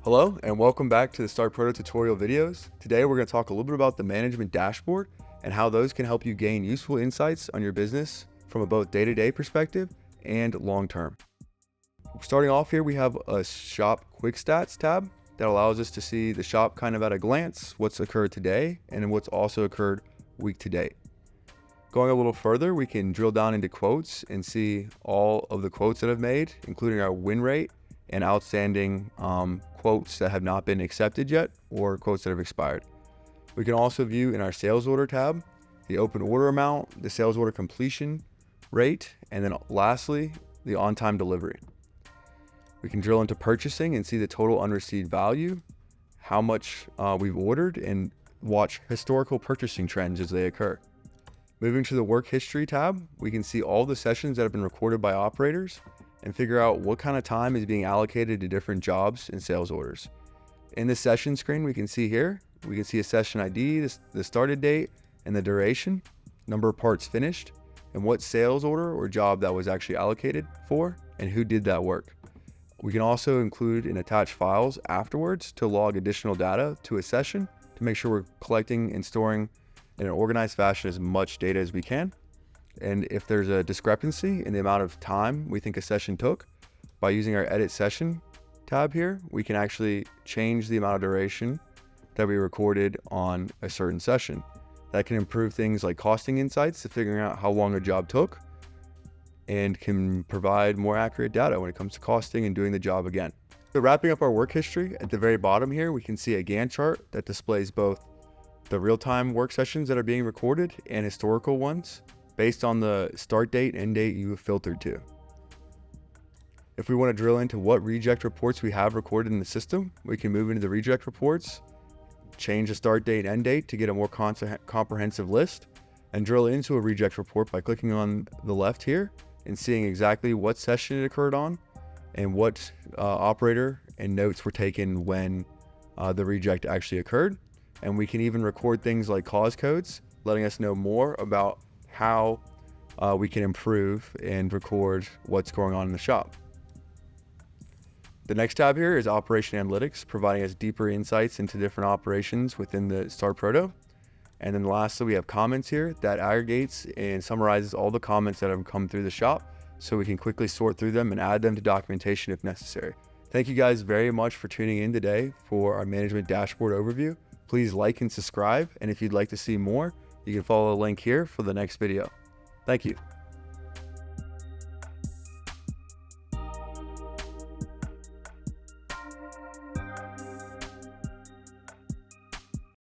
Hello and welcome back to the StartProto tutorial videos. Today we're going to talk a little bit about the management dashboard and how those can help you gain useful insights on your business from a both day-to-day perspective and long-term. Starting off here, we have a shop quick stats tab that allows us to see the shop kind of at a glance, what's occurred today and what's also occurred week to date. Going a little further, we can drill down into quotes and see all of the quotes that I've made, including our win rate and outstanding quotes that have not been accepted yet or quotes that have expired. We can also view in our sales order tab the open order amount, the sales order completion rate, and then lastly, the on-time delivery. We can drill into purchasing and see the total unreceived value, how much we've ordered, and watch historical purchasing trends as they occur. Moving to the work history tab, we can see all the sessions that have been recorded by operators and figure out what kind of time is being allocated to different jobs and sales orders. In the session screen, we can see a session ID, the started date and the duration, number of parts finished, and what sales order or job that was actually allocated for and who did that work. We can also include and attach files afterwards to log additional data to a session to make sure we're collecting and storing in an organized fashion as much data as we can. And if there's a discrepancy in the amount of time we think a session took, by using our edit session tab here, we can actually change the amount of duration that we recorded on a certain session. That can improve things like costing insights to figuring out how long a job took and can provide more accurate data when it comes to costing and doing the job again. So wrapping up our work history, at the very bottom here, we can see a Gantt chart that displays both the real-time work sessions that are being recorded and historical ones based on the start date and end date you have filtered to. If we want to drill into what reject reports we have recorded in the system, we can move into the reject reports, change the start date and end date to get a more comprehensive list, and drill into a reject report by clicking on the left here and seeing exactly what session it occurred on and what operator and notes were taken when the reject actually occurred. And we can even record things like cause codes, letting us know more about how we can improve and record what's going on in the shop. The next tab here is Operation Analytics, providing us deeper insights into different operations within the StartProto. And then lastly, we have comments here that aggregates and summarizes all the comments that have come through the shop so we can quickly sort through them and add them to documentation if necessary. Thank you guys very much for tuning in today for our management dashboard overview. Please like and subscribe, and if you'd like to see more, you can follow the link here for the next video. Thank you.